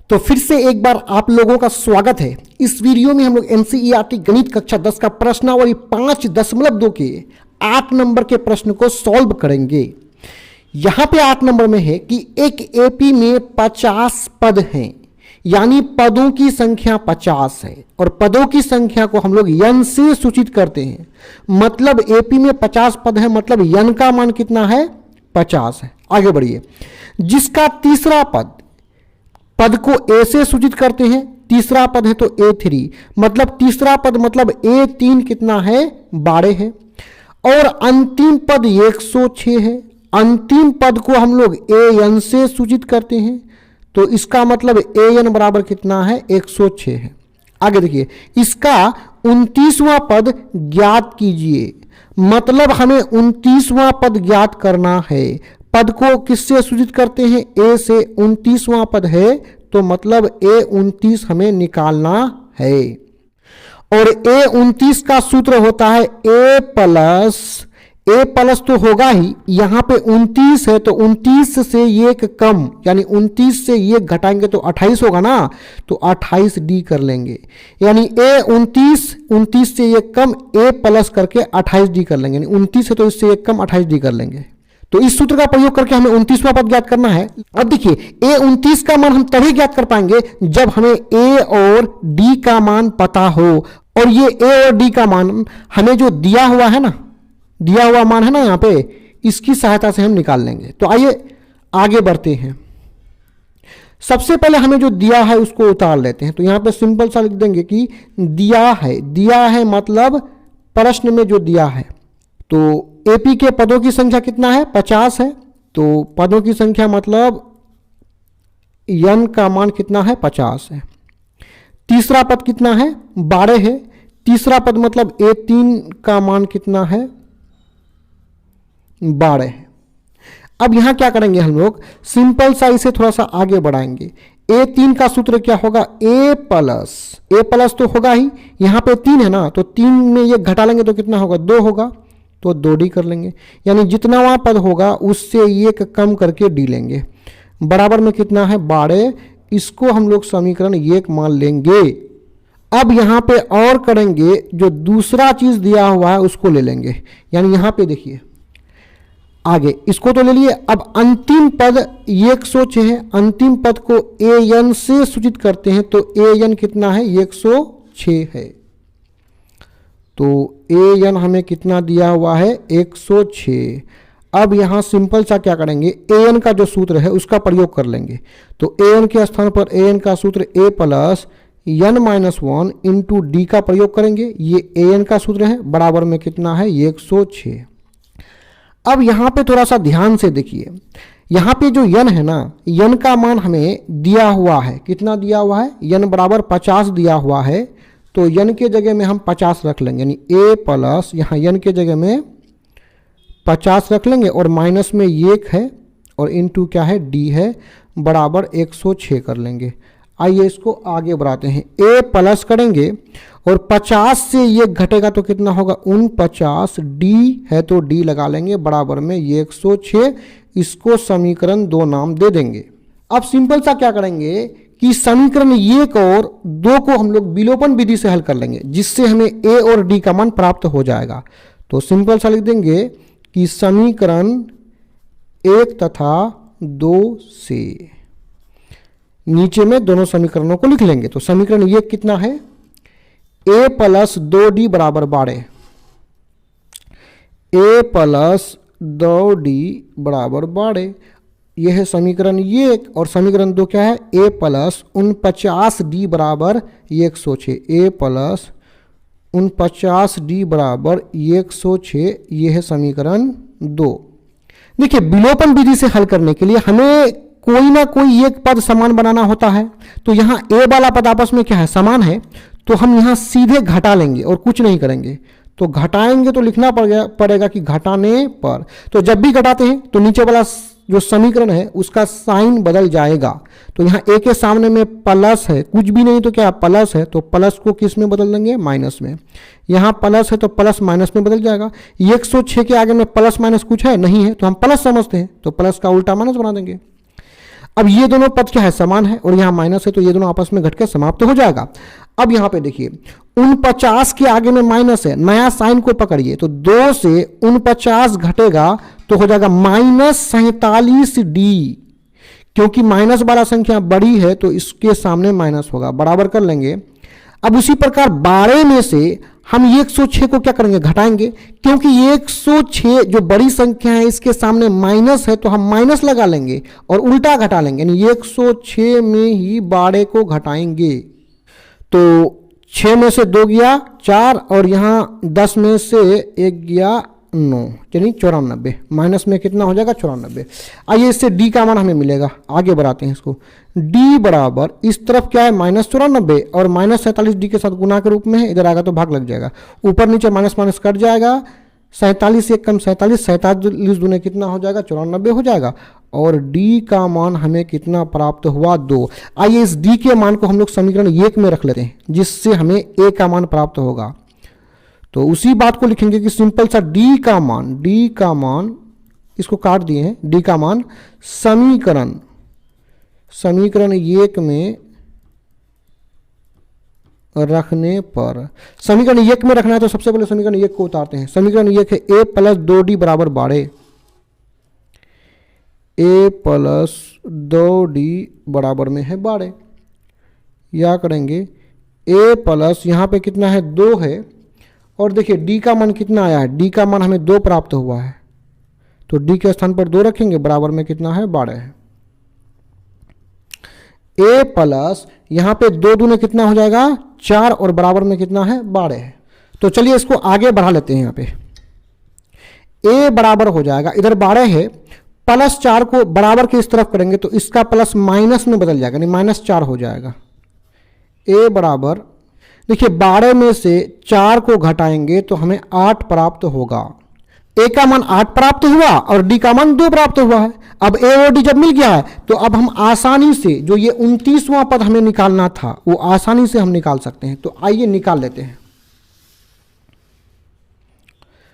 तो फिर से एक बार आप लोगों का स्वागत है। इस वीडियो में हम लोग एनसीईआरटी गणित कक्षा 10 का प्रश्नावली 5.2 के 8 नंबर के प्रश्न को सॉल्व करेंगे। यहां पे 8 नंबर में है कि एक एपी में 50 पद हैं, यानी पदों की संख्या 50 है और पदों की संख्या को हम लोग यन से सूचित करते हैं। मतलब एपी में 50 पद है, मतलब यन का मान कितना है? 50 है। आगे बढ़िए। जिसका तीसरा पद को ए से सूचित करते हैं। तीसरा पद है तो A3, मतलब तीसरा पद मतलब A3 कितना है? 12 है। और अंतिम पद 106 है। अंतिम पद को हम लोग AN से सूचित करते हैं, तो इसका मतलब AN बराबर कितना है? 106 है। आगे देखिए, इसका 29वां पद ज्ञात कीजिए। मतलब हमें 29वां पद ज्ञात करना है। पद को किससे सूचित करते हैं? ए से। 29वां पद है तो मतलब A29 हमें निकालना है। और A29 का सूत्र होता है A प्लस तो होगा ही, यहां पे 29 है तो 29 से एक कम, यानी 29 से एक घटाएंगे तो 28 होगा ना, तो 28D कर लेंगे। यानी A29 से एक कम A प्लस करके 28D कर लेंगे। 29 है तो इससे एक कम 28D कर लेंगे। तो इस सूत्र का प्रयोग करके हमें 29वां पद ज्ञात करना है। अब देखिए, A29 का मान हम तभी ज्ञात कर पाएंगे जब हमें A और D का मान पता हो। और ये A और D का मान हमें जो दिया हुआ है ना, दिया हुआ मान है ना यहाँ पे, इसकी सहायता से हम निकाल लेंगे। तो आइए आगे बढ़ते हैं। सबसे पहले हमें जो दिया है उसको उतार लेते हैं। तो यहाँ पे सिंपल सा लिख देंगे कि दिया है मतलब प्रश्न में जो दिया है। तो एपी के पदों की संख्या कितना है? 50 है। तो पदों की संख्या मतलब यन का मान कितना है? 50 है। तीसरा पद कितना है? 12 है। तीसरा पद मतलब A3 का मान कितना है? 12 है। अब यहां क्या करेंगे हम लोग? सिंपल सा इसे थोड़ा सा आगे बढ़ाएंगे। A3 का सूत्र क्या होगा? A प्लस तो होगा ही, यहां पे 3 है ना, तो 3 में ये घटा लेंगे तो कितना होगा? 2 होगा, तो 2D कर लेंगे। यानी जितनावा पद होगा उससे एक कम करके D लेंगे। बराबर में कितना है? 12। इसको हम लोग समीकरण 1 मान लेंगे। अब यहां पे और करेंगे, जो दूसरा चीज दिया हुआ है उसको ले लेंगे। यानी यहां पे देखिए आगे, इसको तो ले लिए। अब अंतिम पद 106 है। अंतिम पद को AN से सूचित करते हैं, तो AN कितना है? 106 है। तो AN हमें कितना दिया हुआ है? 106। अब यहां सिंपल सा क्या करेंगे? AN का जो सूत्र है उसका प्रयोग कर लेंगे। तो AN के स्थान पर AN का सूत्र A plus N-1 into D का प्रयोग करेंगे। ये AN का सूत्र है, बराबर में कितना है? 106। अब यहां पे थोड़ा सा ध्यान से देखिए, यहां पे जो यन है ना, यन का मान हमें दिया हुआ है। कितना दिया हुआ है? यन बराबर 50 दिया हुआ है। तो यन के जगह में हम 50 रख लेंगे, यानी A प्लस, यहाँ यन के जगह में 50 रख लेंगे और माइनस में 1 है और इनटू क्या है? D है, बराबर 106 कर लेंगे। आइए इसको आगे बढ़ाते हैं। A प्लस करेंगे और 50 से ये घटेगा तो कितना होगा? 49। D है तो D लगा लेंगे, बराबर में 106। इसको समीकरण 2 नाम दे देंगे। अब सिंपल सा क्या करेंगे कि समीकरण 1 और 2 को हम लोग विलोपन विधि से हल कर लेंगे, जिससे हमें A और D का मान प्राप्त हो जाएगा। तो सिंपल सा लिख देंगे कि समीकरण 1 तथा 2 से, नीचे में दोनों समीकरणों को लिख लेंगे। तो समीकरण 1 कितना है? A प्लस 2D बराबर 12। A प्लस 2D बराबर 12, यह है समीकरण 1। और समीकरण 2 क्या है? A प्लस 49D बराबर 106। A प्लस 49D बराबर 106, यह है समीकरण 2। देखिए, विलोपन विधि से हल करने के लिए हमें कोई ना कोई एक पद समान बनाना होता है। तो यहाँ A वाला पद आपस में क्या है? समान है। तो हम यहाँ सीधे घटा लेंगे और कुछ नहीं करेंगे। तो घटाएंगे तो लिखना पड़ेगा कि घटाने पर। तो जब भी घटाते हैं तो नीचे वाला जो समीकरण है उसका साइन बदल जाएगा। तो यहाँ A के सामने में प्लस है, कुछ भी नहीं तो क्या प्लस है, तो प्लस को किस में बदल देंगे? माइनस में। यहाँ प्लस है तो प्लस माइनस में बदल जाएगा। 106 के आगे में प्लस माइनस कुछ है नहीं है, तो हम प्लस समझते हैं, तो प्लस का उल्टा माइनस बना देंगे। अब ये दोनों पद क्या है, समान है और यहाँ माइनस है, तो ये दोनों आपस में घट के समाप्त हो जाएगा। अब यहाँ पे देखिए 49 के आगे में माइनस है, नया साइन को पकड़िए, तो 2 से 49 घटेगा तो हो जाएगा -47D। क्योंकि माइनस वाला संख्या बड़ी है तो इसके सामने माइनस होगा, बराबर कर लेंगे। अब उसी प्रकार 12 में से हम 106 को क्या करेंगे, घटाएंगे, क्योंकि 106 जो बड़ी संख्या है इसके सामने माइनस है तो हम माइनस लगा लेंगे और उल्टा घटा लेंगे, यानी 106 में ही 12 को घटाएंगे। तो 6 में से 2 गया 4 और यहाँ 10 में से 1 गया 9, यानी 94। माइनस में कितना हो जाएगा, 94। आइए इससे डी का मान हमें मिलेगा, आगे बढ़ाते हैं इसको। डी बराबर इस तरफ क्या है -94 और -47D के साथ गुना के रूप में है, इधर आएगा तो भाग लग जाएगा, ऊपर नीचे माइनस माइनस कट जाएगा, 47 1 कम 47, 47 दूने कितना हो जाएगा, 94 हो जाएगा। और डी का मान हमें कितना प्राप्त हुआ, 2। आइए इस डी के मान को हम लोग समीकरण 1 में रख लेते हैं, जिससे हमें ए का मान प्राप्त होगा। तो उसी बात को लिखेंगे कि सिंपल सा डी का मान इसको काट दिए हैं, डी का मान समीकरण 1 में रखने पर, समीकरण 1 में रखना है तो सबसे पहले समीकरण 1 को उतारते हैं। समीकरण 1 है a + 2d बराबर 12, a + 2d बराबर में है 12। या करेंगे a प्लस यहाँ पे कितना है, 2 है, और देखिए डी का मान कितना आया है, डी का मान हमें 2 प्राप्त हुआ है, तो डी के स्थान पर 2 रखेंगे, बराबर में कितना है, 12 है। a प्लस यहाँ पे 2 दूने कितना हो जाएगा, 4 और बराबर में कितना है, 12 है। तो चलिए इसको आगे बढ़ा लेते हैं। यहाँ पे a बराबर हो जाएगा, इधर 12 है, +4 को बराबर के इस तरफ करेंगे तो इसका प्लस माइनस में बदल जाएगा, यानी -4 हो जाएगा। a बराबर देखिए 12 में से 4 को घटाएंगे तो हमें 8 प्राप्त होगा। a का मान 8 प्राप्त हुआ और d का मान 2 प्राप्त हुआ है। अब a और d जब मिल गया है तो अब हम आसानी से जो ये 29वां पद हमें निकालना था वो आसानी से हम निकाल सकते हैं। तो आइए निकाल लेते हैं।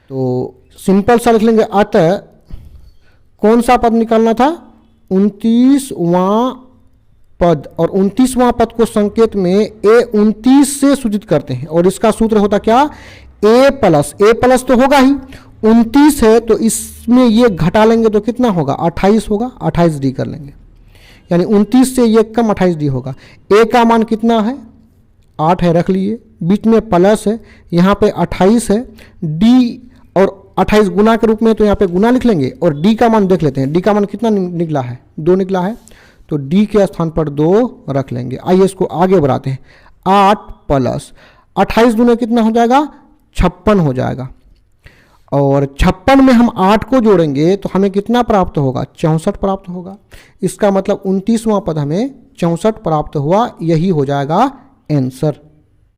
तो सिंपल सा लिख लेंगे, अतः कौन सा पद निकालना था, 29वां पद, और 29वां पद को संकेत में a29 से सूचित करते हैं और इसका सूत्र होता क्या, a प्लस तो होगा ही, 29 है तो इसमें ये घटा लेंगे तो कितना होगा, 28 होगा, 28D कर लेंगे, यानी 29 से ये कम 28D होगा। a का मान कितना है, 8 है, रख लिए, बीच में प्लस है, यहाँ पे 28 है, d और 28 गुना के रूप में तो यहाँ पे गुना लिख लेंगे, और d का मान देख लेते हैं, d का मान कितना निकला है, 2 निकला है, तो d के स्थान पर 2 रख लेंगे। आइए इसको आगे बढ़ाते हैं। 8 प्लस 28 दूने कितना हो जाएगा, 56 हो जाएगा, और 56 में हम 8 को जोड़ेंगे तो हमें कितना प्राप्त होगा, 64 प्राप्त होगा। इसका मतलब 29वां पद हमें 64 प्राप्त हुआ, यही हो जाएगा आंसर।